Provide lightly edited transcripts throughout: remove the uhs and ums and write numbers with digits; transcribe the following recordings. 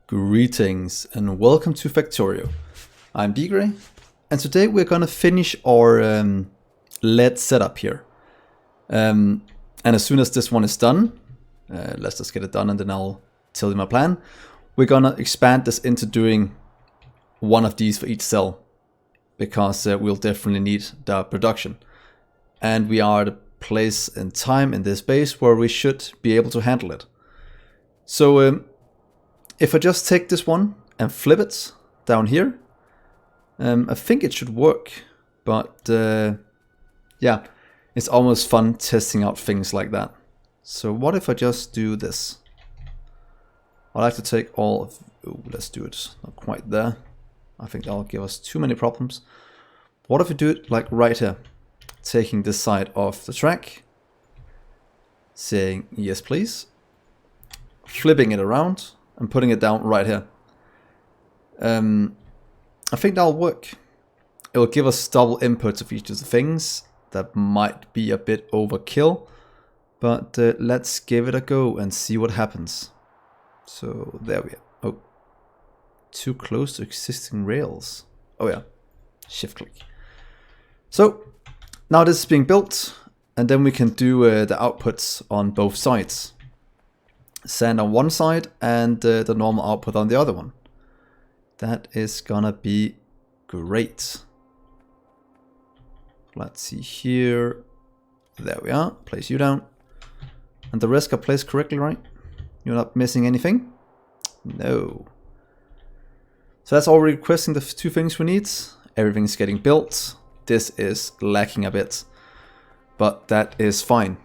Greetings and welcome to Factorio. I'm Dgray, and today we're gonna finish our LED setup here. And as soon as this one is done, let's just get it done and then I'll tell you my plan. We're gonna expand this into doing one of these for each cell, because we'll definitely need the production. And we are at a place and time in this base where we should be able to handle it. So if I just take this one and flip it down here, I think it should work, but yeah, it's almost fun testing out things like that. So what if I just do this? I'd like to take all of, let's do it, not quite there. I think that'll give us too many problems. What if we do it like right here, taking this side off the track, saying yes please, flipping it around, and putting it down right here. I think that'll work. It'll give us double inputs of each of the things. That might be a bit overkill, but let's give it a go and see what happens. So there we are. Oh, too close to existing rails. Oh yeah, shift click. So now this is being built, and then we can do the outputs on both sides. Sand on one side and the normal output on the other one. That is gonna be great. Let's see here. There we are. Place you down. And the rest got placed correctly, right? You're not missing anything? No. So that's already requesting the two things we need. Everything's getting built. This is lacking a bit, but that is fine.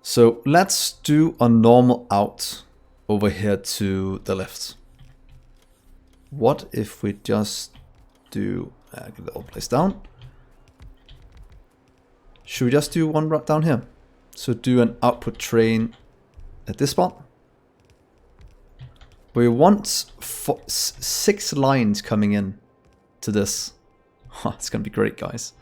So let's do a normal out over here to the left. What if we just do, get the old place down. Should we just do one right down here? So do an output train at this spot. We want 6 lines coming in to this. It's gonna be great, guys.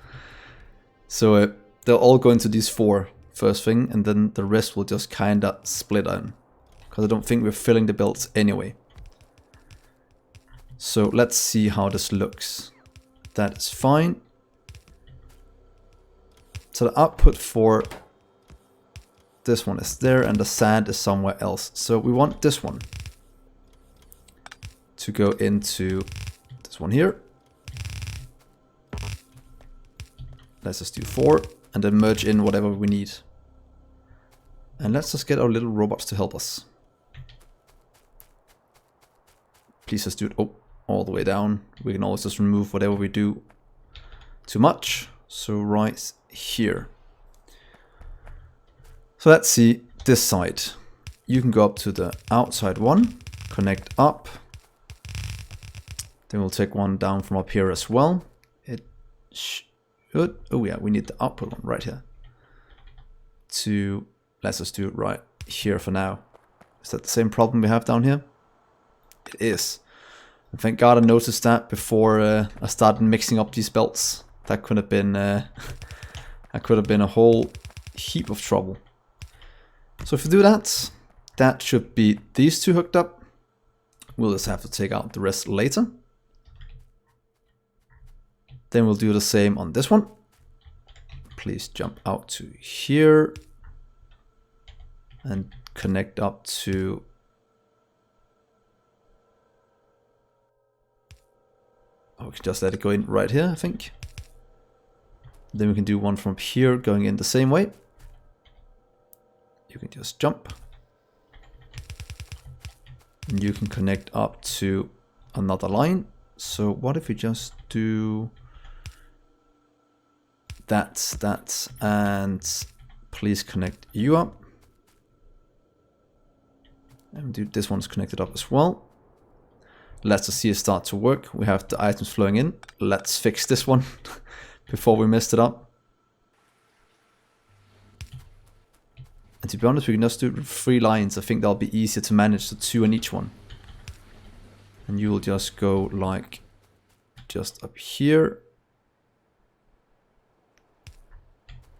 So they'll all go into these 4. First thing, and then the rest will just kinda split in, because I don't think we're filling the belts anyway. So let's see how this looks. That is fine. So the output for this one is there, and the sand is somewhere else. So we want this one to go into this one here. Let's just do 4, and then merge in whatever we need. And let's just get our little robots to help us. Please just do it all the way down. We can always just remove whatever we do too much. So right here. So let's see this side. You can go up to the outside one, connect up. Then we'll take one down from up here as well. It should, oh yeah, we need the output one right here. Let's just do it right here for now. Is that the same problem we have down here? It is. And thank God I noticed that before I started mixing up these belts. That could have been that could have been a whole heap of trouble. So if we do that, that should be these 2 hooked up. We'll just have to take out the rest later. Then we'll do the same on this one. Please jump out to here. And connect up to we can just let it go in right here, I think. Then we can do one from here going in the same way. You can just jump. And you can connect up to another line. So what if we just do that, and please connect you up. And do this one's connected up as well. Let's just see it start to work. We have the items flowing in. Let's fix this one before we messed it up. And to be honest, we can just do it with 3 lines. I think that'll be easier to manage, the 2 in each one. And you will just go like just up here.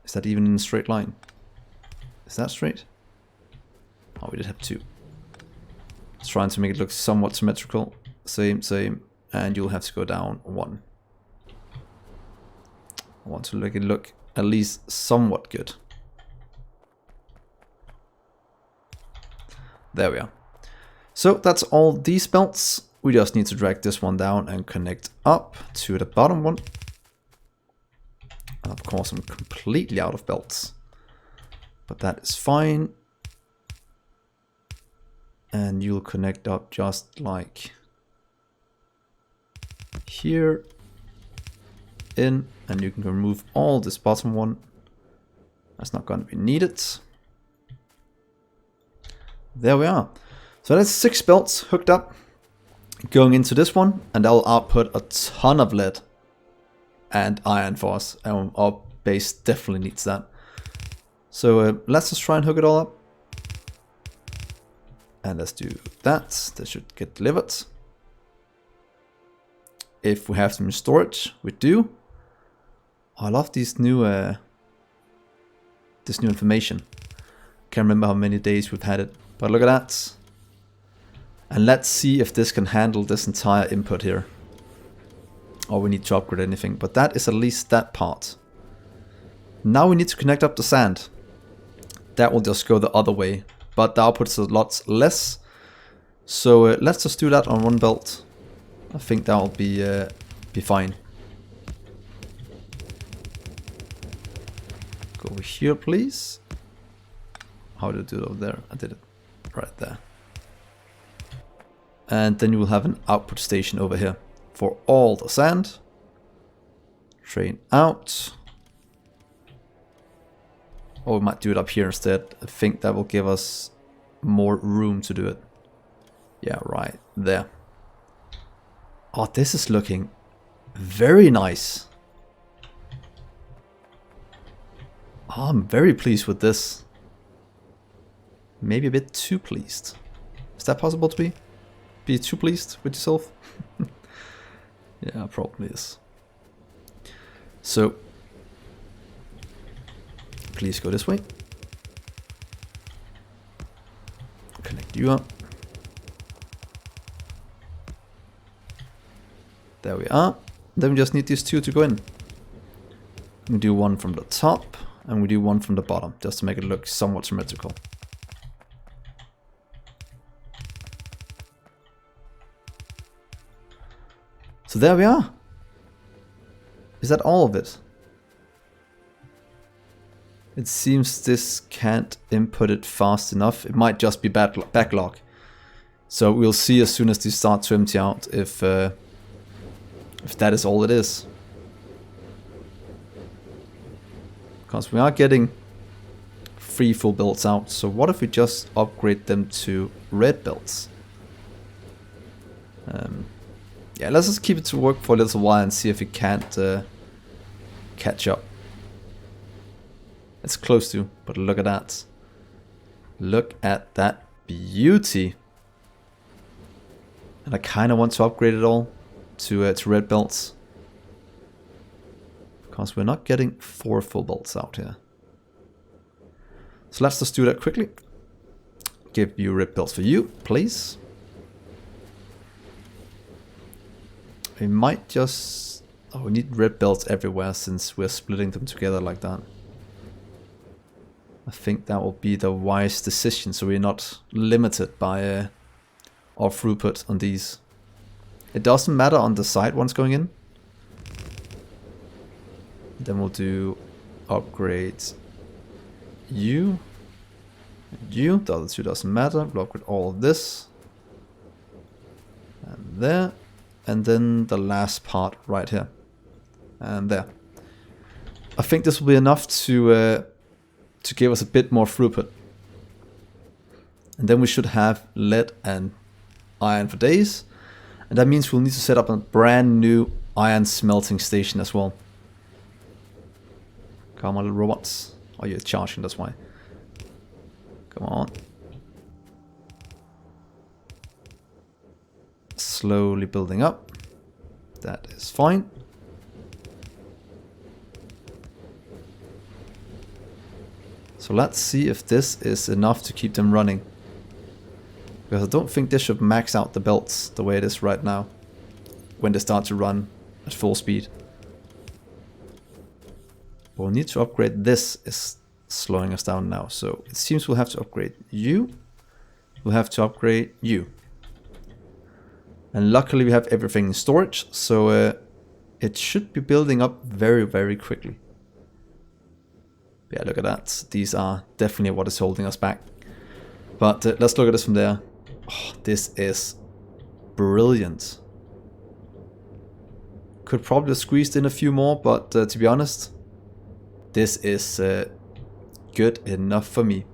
Is that even in a straight line? Is that straight? Oh, we did have 2. Trying to make it look somewhat symmetrical. Same, same. And you'll have to go down 1. I want to make it look at least somewhat good. There we are. So that's all these belts. We just need to drag this one down and connect up to the bottom one. Of course, I'm completely out of belts, but that is fine. And you'll connect up just like here, in, and you can remove all this bottom one. That's not going to be needed. There we are. So that's 6 belts hooked up going into this one, and that will output a ton of lead and iron for us, and our base definitely needs that. So let's just try and hook it all up. And let's do that. That should get delivered. If we have some storage, we do. Oh, I love these new this new information. Can't remember how many days we've had it, but look at that. And let's see if this can handle this entire input here. Or we need to upgrade anything, but that is at least that part. Now we need to connect up the sand. That will just go the other way, but the output is a lot less. So let's just do that on 1 belt. I think that will be fine. Go over here, please. How did I do it over there? I did it right there. And then you will have an output station over here for all the sand. Drain out. Or we might do it up here instead. I think that will give us more room to do it. Yeah, right there. Oh, this is looking very nice. Oh, I'm very pleased with this. Maybe a bit too pleased. Is that possible to be too pleased with yourself? Yeah, probably is. So, please go this way. Connect you up. There we are. Then we just need these 2 to go in. We do 1 from the top, and we do 1 from the bottom, just to make it look somewhat symmetrical. So there we are. Is that all of it? It seems this can't input it fast enough. It might just be backlog. So we'll see as soon as these start to empty out if that is all it is. Because we are getting 3 full belts out. So what if we just upgrade them to red belts? Yeah, let's just keep it to work for a little while and see if we can't catch up. It's close to, but look at that. Look at that beauty. And I kind of want to upgrade it all to red belts. Because we're not getting 4 full belts out here. So let's just do that quickly. Give you red belts for you, please. We might just... Oh, we need red belts everywhere since we're splitting them together like that. I think that will be the wise decision, so we're not limited by our throughput on these. It doesn't matter on the side ones going in. Then we'll do upgrade you and you. The other 2 doesn't matter. We'll upgrade all of this. And there. And then the last part right here. And there. I think this will be enough to give us a bit more throughput. And then we should have lead and iron for days. And that means we'll need to set up a brand new iron smelting station as well. Come on, little robots. Oh, you're charging, that's why. Come on. Slowly building up. That is fine. So let's see if this is enough to keep them running. Because I don't think this should max out the belts the way it is right now, when they start to run at full speed. But we'll need to upgrade this, is slowing us down now. So it seems we'll have to upgrade you. We'll have to upgrade you. And luckily we have everything in storage, so it should be building up very, very quickly. Yeah, look at that. These are definitely what is holding us back. But let's look at this from there. Oh, this is brilliant. Could probably have squeezed in a few more, but to be honest, this is good enough for me.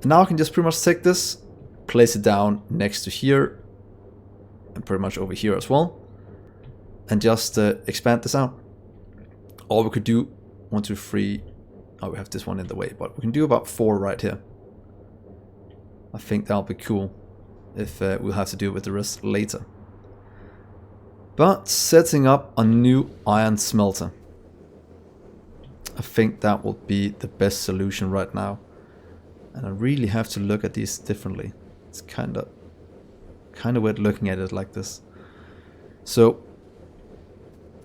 And now I can just pretty much take this, place it down next to here, and pretty much over here as well, and just expand this out. Or we could do 1, 2, 3. Oh, we have this one in the way, but we can do about 4 right here. I think that'll be cool if we'll have to do it with the rest later. But setting up a new iron smelter, I think that will be the best solution right now. And I really have to look at these differently. It's kind of weird looking at it like this. So,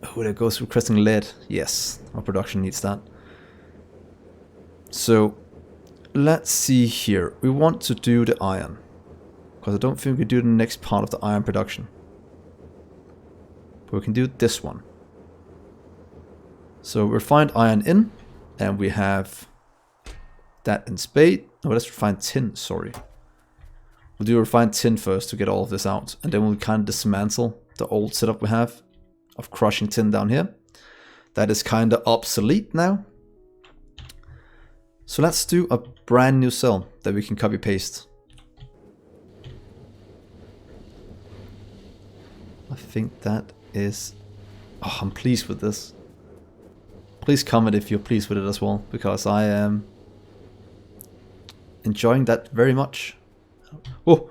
oh, that goes requesting lead. Yes, our production needs that. So, let's see here. We want to do the iron, because I don't think we do the next part of the iron production. But we can do this one. So refined iron in, and we have that in spade. Oh, let's refine tin, sorry. We'll do refined tin first to get all of this out, and then we'll kind of dismantle the old setup we have of crushing tin down here. That is kind of obsolete now. So let's do a brand new cell that we can copy paste. I think that is... Oh, I'm pleased with this. Please comment if you're pleased with it as well, because I am enjoying that very much. Oh,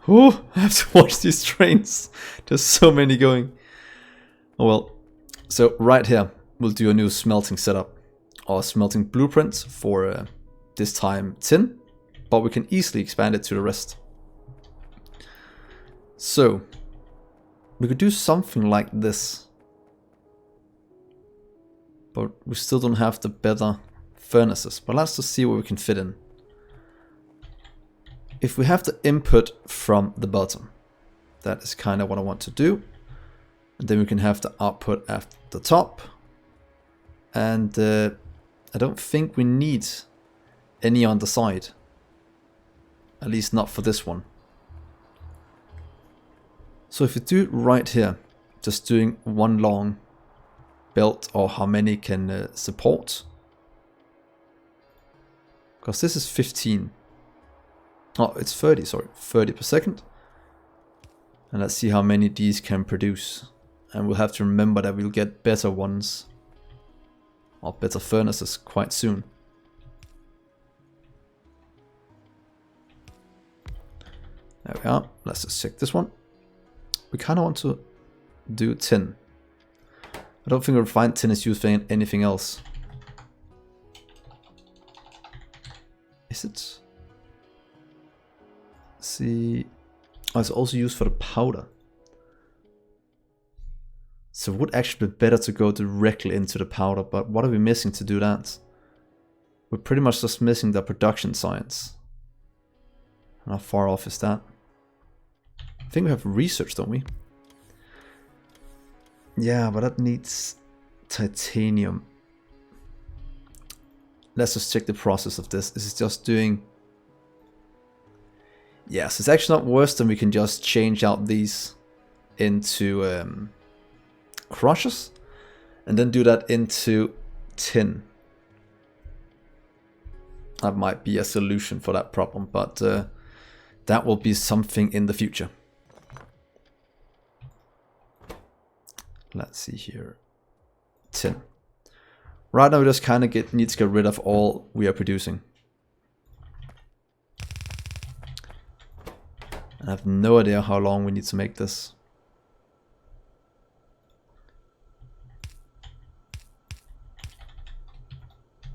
I have to watch these trains. There's so many going. Oh well. So right here, we'll do a new smelting setup. Or smelting blueprint for this time tin. But we can easily expand it to the rest. So, we could do something like this. But we still don't have the better furnaces. But let's just see what we can fit in. If we have the input from the bottom, that is kind of what I want to do. And then we can have the output at the top. And I don't think we need any on the side. At least not for this one. So if you do it right here, just doing one long belt, or how many can support. Because this is 15. Oh, it's 30, sorry. 30 per second. And let's see how many these can produce. And we'll have to remember that we'll get better ones. Or better furnaces quite soon. There we are. Let's just check this one. We kind of want to do tin. I don't think refined tin is used for anything else. Is it? Let's see. Oh, it's also used for the powder. So it would actually be better to go directly into the powder, but what are we missing to do that? We're pretty much just missing the production science. And how far off is that? I think we have research, don't we? Yeah, but that needs titanium. Let's just check the process of this. This is just doing... Yes, it's actually not worse than we can just change out these into crushers. And then do that into tin. That might be a solution for that problem, but that will be something in the future. Let's see here. Tin. Right now we just kind of need to get rid of all we are producing. I have no idea how long we need to make this.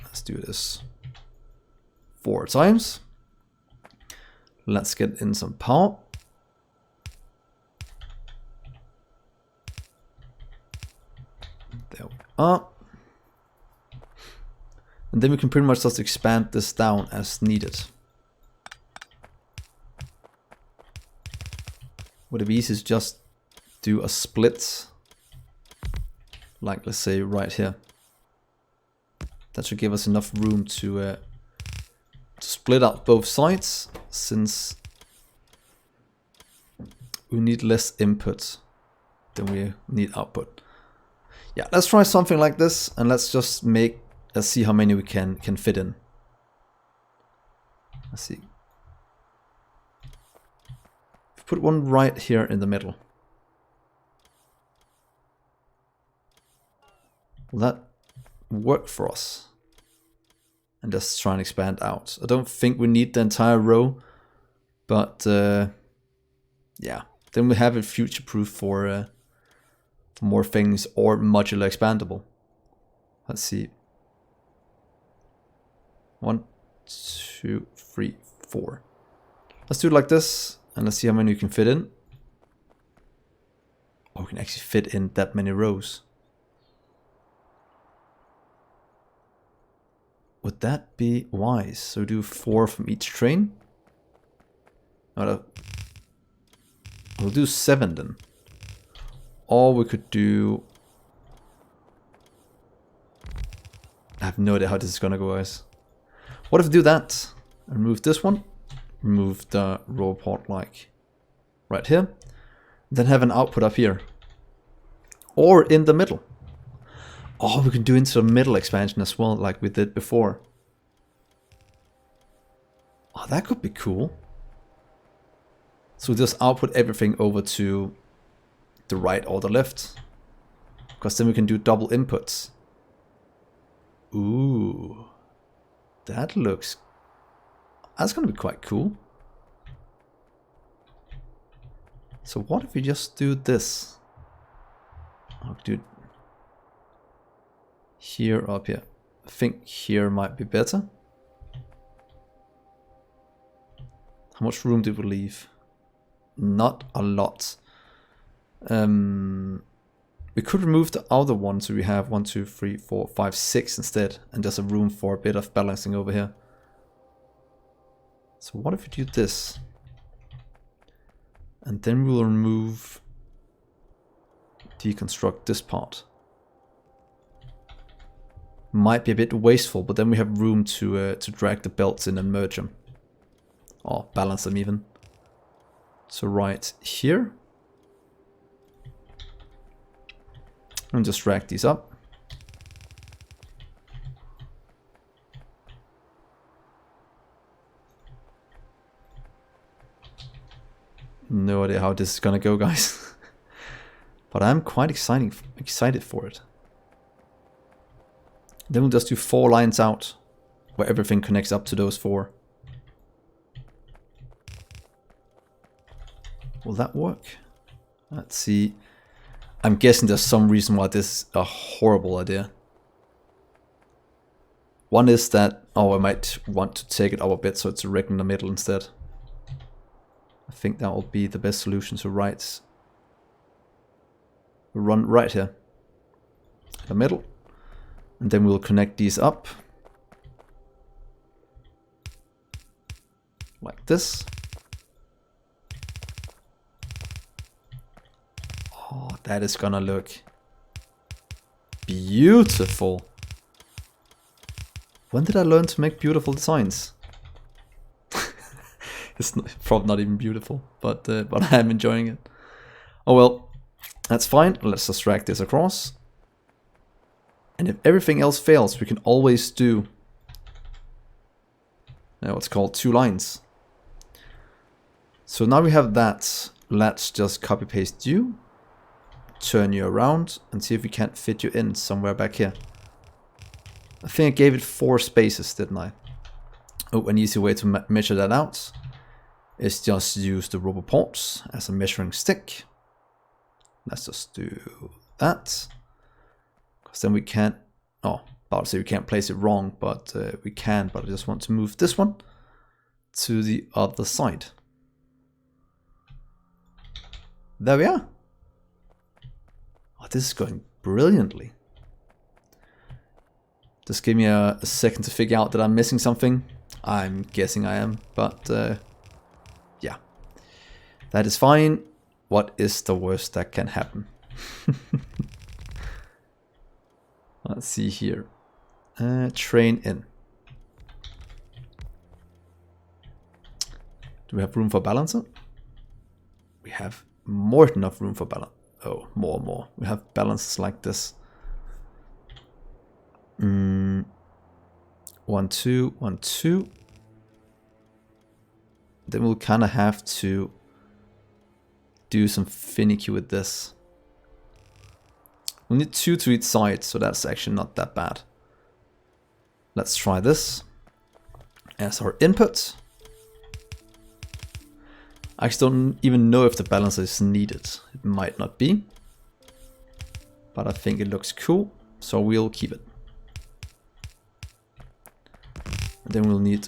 Let's do this 4 times. Let's get in some power. There we are. And then we can pretty much just expand this down as needed. What it is just do a split, like let's say right here. That should give us enough room to split out both sides, since we need less input than we need output. Yeah, let's try something like this, and let's just let's see how many we can fit in. Let's see. Put one right here in the middle. Will that work for us? And just try and expand out. I don't think we need the entire row, but yeah, then we have it future-proof for more things, or modular expandable. Let's see. 1, 2, 3, 4. Let's do it like this, and let's see how many you can fit in. Oh, we can actually fit in that many rows. Would that be wise? So do 4 from each train. We'll do 7 then. Or we could do... I have no idea how this is gonna go, guys. What if we do that? Remove this one. Remove the row port like right here. Then have an output up here. Or in the middle. Oh, we can do into a middle expansion as well, like we did before. Oh, that could be cool. So just output everything over to the right or the left. Because then we can do double inputs. Ooh. That's gonna be quite cool. So what if we just do this? I'll do here or up here. I think here might be better. How much room did we leave? Not a lot. We could remove the other one, so we have 1, 2, 3, 4, 5, 6 instead, and there's a room for a bit of balancing over here. So what if we do this? And then we'll deconstruct this part. Might be a bit wasteful, but then we have room to drag the belts in and merge them. Or balance them even. So right here. And just drag these up. No idea how this is gonna go, guys. But I'm quite excited for it. Then we'll just do 4 lines out, where everything connects up to those 4. Will that work? Let's see. I'm guessing there's some reason why this is a horrible idea. One is that, oh, I might want to take it up a bit so it's a rig in the middle instead. I think that will be the best solution. So run right here, the middle, and then we'll connect these up like this. Oh, that is gonna look beautiful. When did I learn to make beautiful designs? It's probably not even beautiful, but I am enjoying it. Oh well, that's fine. Let's just drag this across. And if everything else fails, we can always do what's called 2 lines. So now we have that. Let's just copy paste you, turn you around, and see if we can't fit you in somewhere back here. I think I gave it 4 spaces, didn't I? Oh, an easy way to measure that out is just use the rubber ports as a measuring stick. Let's just do that. Because then we can't, oh, about to say we can't place it wrong, but we can, but I just want to move this one. to the other side. There we are. Oh, this is going brilliantly. Just give me a second to figure out that I'm missing something. I'm guessing I am, but yeah. That is fine. What is the worst that can happen? Let's see here. Train in. Do we have room for balancer? We have more than enough room for balance. Oh, more. We have balances like this. 1, 2, 1, 2. Then we'll kind of have to do some finicky with this. We need 2 to each side, so that's actually not that bad. Let's try this as our input. I actually don't even know if the balancer is needed. It might not be, but I think it looks cool, so we'll keep it. And then we'll need,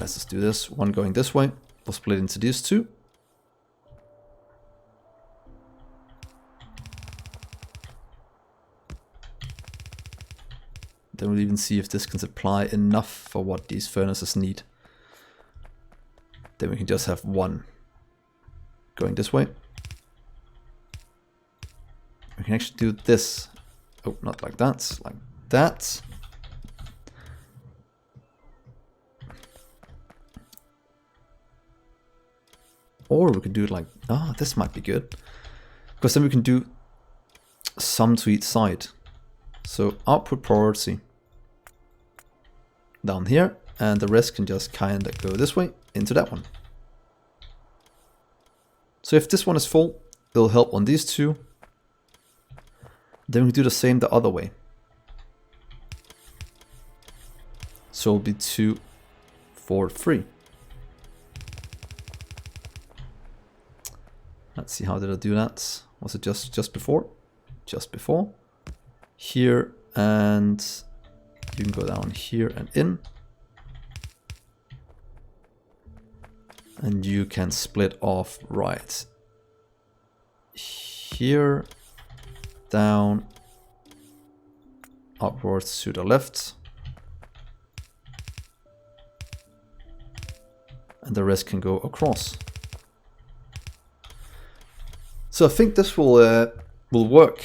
let's just do this, one going this way. We'll split into these two. Then we'll even see if this can supply enough for what these furnaces need. Then we can just have one going this way. We can actually do this. Oh, not like that, like that. Or we can do it like, this might be good. Because then we can do some to each side. So output priority down here, and the rest can just kind of go this way into that one. So if this one is full, it'll help on these two. Then we do the same the other way. So it'll be 2, 4, 3. Let's see, how did I do that? Was it just before? Just before. Here, and you can go down here and in. And you can split off right here, down, upwards to the left. And the rest can go across. So I think this will work.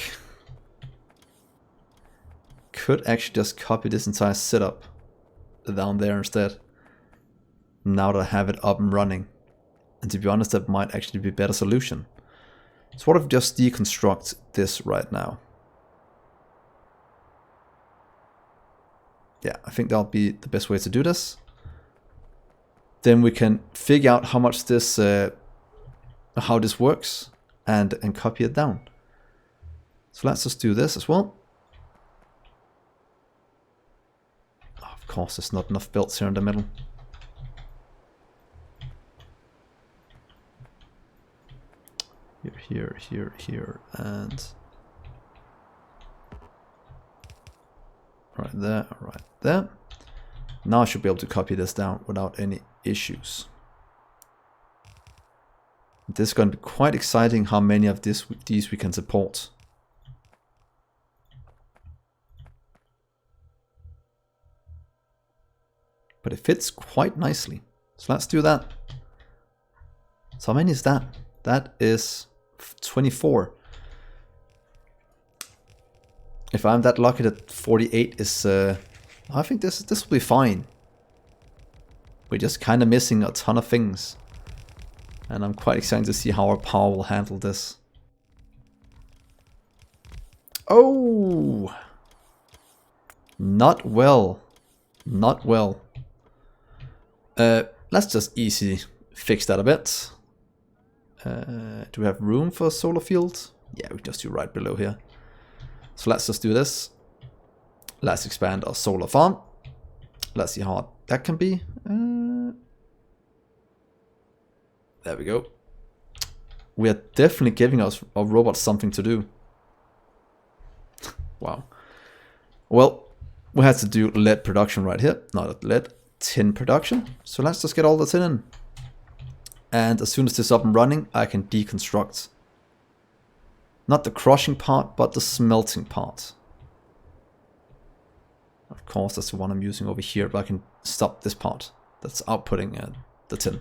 Could actually just copy this entire setup down there instead. Now that I have it up and running. And to be honest, that might actually be a better solution. So what if we just deconstruct this right now? Yeah, I think that'll be the best way to do this. Then we can figure out how much this, how this works, and copy it down. So let's just do this as well. Oh, of course, there's not enough belts here in the middle. Here, and right there. Now I should be able to copy this down without any issues. This is going to be quite exciting how many of these we can support. But it fits quite nicely. So let's do that. So how many is that? That is 24. If I'm that lucky that 48 is... I think this will be fine. We're just kind of missing a ton of things. And I'm quite excited to see how our power will handle this. Oh! Not well. Not well. Let's just easy fix that a bit. Do we have room for a solar field? Yeah, we just do right below here. So let's just do this. Let's expand our solar farm. Let's see how hard that can be. There we go. We are definitely giving our robots something to do. Wow. Well, we had to do lead production right here. Not lead, tin production. So let's just get all the tin in. And as soon as this is up and running, I can deconstruct. Not the crushing part, but the smelting part. Of course, that's the one I'm using over here, but I can stop this part that's outputting the tin.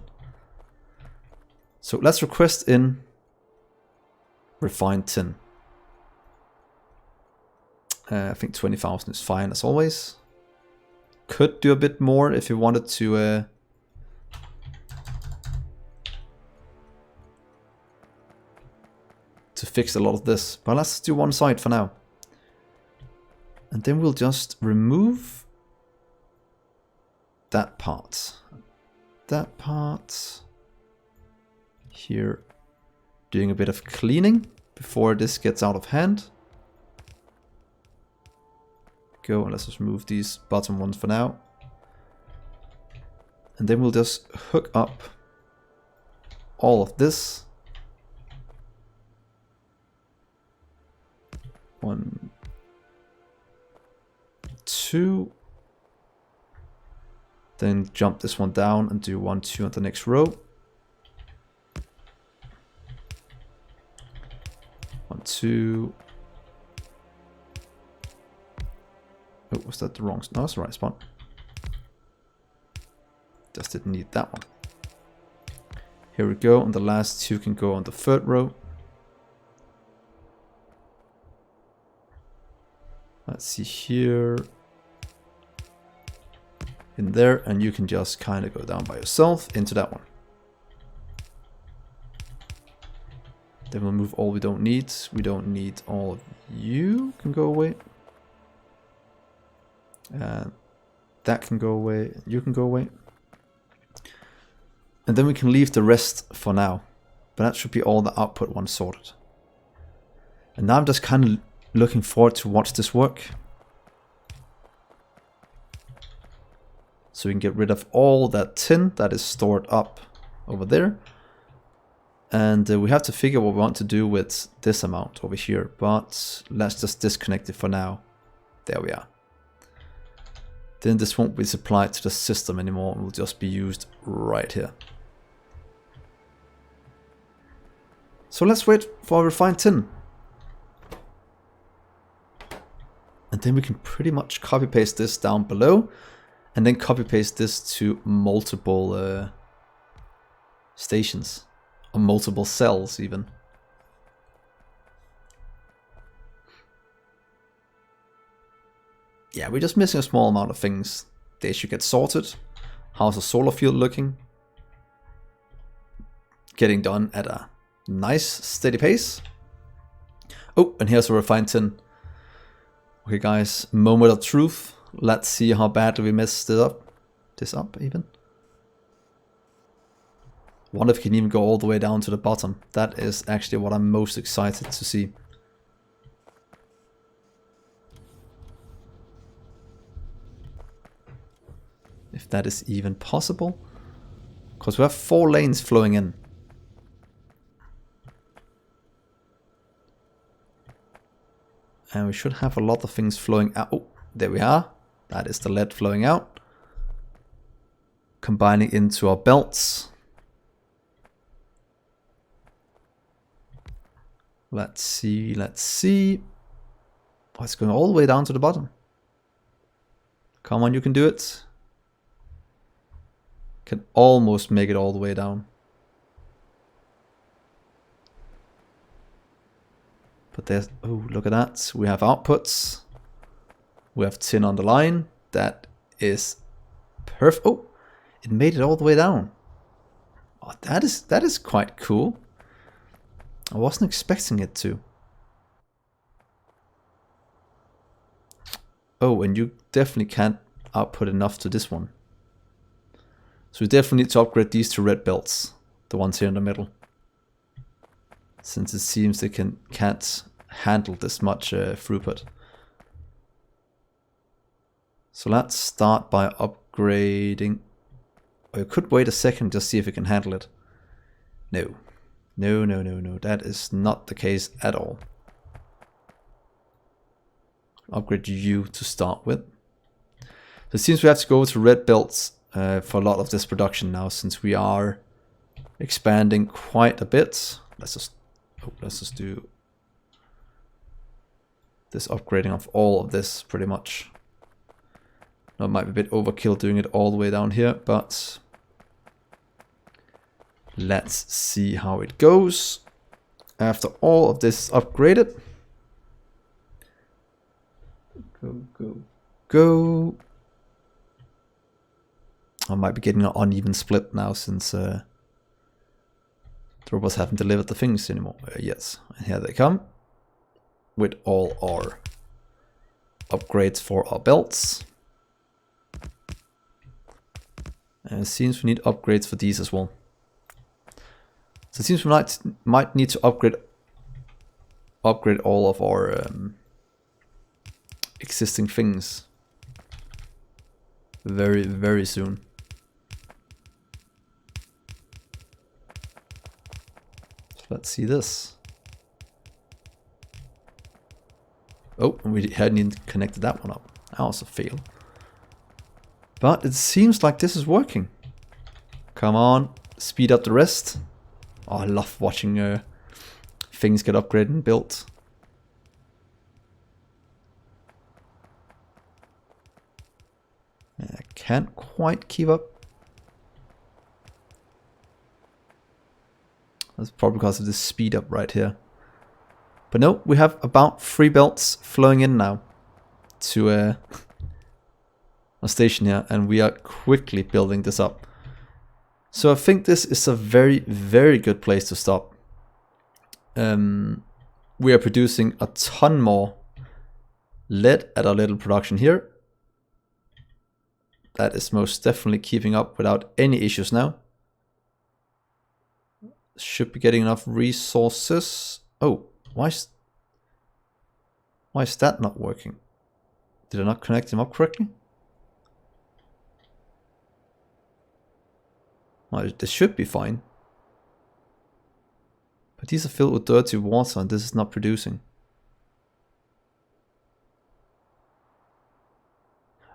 So let's request in refined tin. I think 20,000 is fine as always. Could do a bit more if you wanted to fix a lot of this, but let's do one side for now. And then we'll just remove that part. That part. Here, doing a bit of cleaning before this gets out of hand. Go, and let's just remove these bottom ones for now. And then we'll just hook up all of this. 1, 2. Then jump this one down and do 1, 2 on the next row. 1, 2. Oh, was that the wrong? No, that's the right spot. Just didn't need that one. Here we go, and the last 2 can go on the 3rd row. Let's see here. In there, and you can just kind of go down by yourself into that one. Then we'll move all we don't need. We don't need all of you. Can go away. That can go away. You can go away. And then we can leave the rest for now. But that should be all the output ones sorted. And now I'm just kind of looking forward to watch this work. So we can get rid of all that tin that is stored up over there. And we have to figure what we want to do with this amount over here. But let's just disconnect it for now. There we are. Then this won't be supplied to the system anymore. It will just be used right here. So let's wait for refined tin. And then we can pretty much copy paste this down below. And then copy paste this to multiple stations. Or multiple cells even. Yeah, we're just missing a small amount of things. They should get sorted. How's the solar field looking? Getting done at a nice steady pace. Oh, and here's a refined tin. Okay guys, moment of truth. Let's see how badly we messed it up. This up even. Wonder if we can even go all the way down to the bottom. That is actually what I'm most excited to see. If that is even possible. Because we have 4 lanes flowing in. And we should have a lot of things flowing out. Oh, there we are. That is the lead flowing out. Combining into our belts. Let's see, let's see. Oh, it's going all the way down to the bottom. Come on, you can do it. Can almost make it all the way down. But there's, oh, look at that. We have outputs. We have tin on the line. That is perfect. Oh, it made it all the way down. Oh, that is quite cool. I wasn't expecting it to. Oh, and you definitely can't output enough to this one. So we definitely need to upgrade these to red belts. The ones here in the middle. Since it seems they can't handle this much throughput. So let's start by upgrading. Or you could wait a second to see if we can handle it. No. No, no, no, no. That is not the case at all. Upgrade you to start with. So it seems we have to go to red belts for a lot of this production now, since we are expanding quite a bit. Let's just do this upgrading of all of this pretty much. Now, it might be a bit overkill doing it all the way down here, but let's see how it goes after all of this is upgraded. Go. I might be getting an uneven split now, since the robots haven't delivered the things anymore. Yes, and here they come with all our upgrades for our belts. And it seems we need upgrades for these as well. So it seems we might need to upgrade all of our existing things very, very soon. So let's see this. Oh, we hadn't even connected that one up. That was a fail. But it seems like this is working. Come on, speed up the rest. Oh, I love watching things get upgraded and built. I can't quite keep up. That's probably because of this speed up right here. But no, we have about 3 belts flowing in now to a station here, and we are quickly building this up. So I think this is a very, very good place to stop. We are producing a ton more lead at our little production here. That is most definitely keeping up without any issues now. Should be getting enough resources. Oh, why is that not working? Did I not connect him up correctly? Well, this should be fine. But these are filled with dirty water and this is not producing.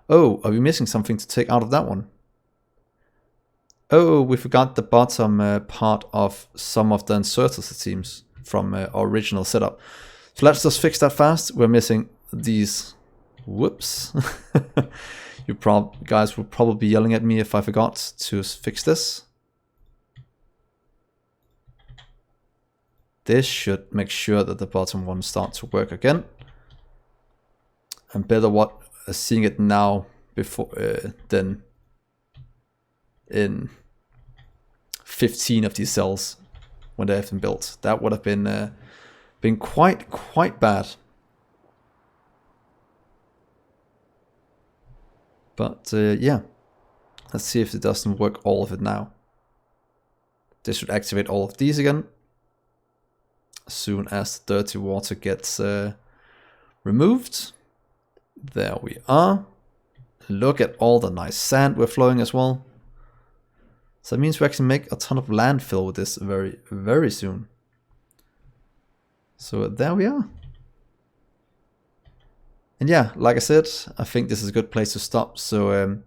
Oh, are we missing something to take out of that one? Oh, we forgot the bottom part of some of the inserters, it seems, from our original setup. So let's just fix that fast. We're missing these. Whoops. You guys will probably be yelling at me if I forgot to fix this. This should make sure that the bottom one starts to work again. And better seeing it now before than in 15 of these cells when they have been built. That would have been quite bad. But yeah, let's see if it doesn't work all of it now. This should activate all of these again as soon as the dirty water gets removed. There we are. Look at all the nice sand we're flowing as well. So that means we actually make a ton of landfill with this very, very soon. So there we are. And yeah, like I said, I think this is a good place to stop. So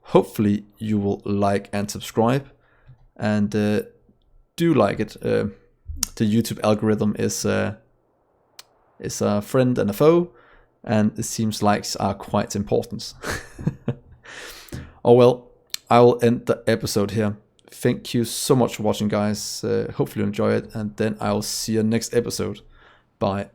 hopefully you will like and subscribe. And do like it. The YouTube algorithm is a friend and a foe. And it seems likes are quite important. Oh well, I will end the episode here. Thank you so much for watching, guys. Hopefully you enjoy it. And then I'll see you next episode. Bye.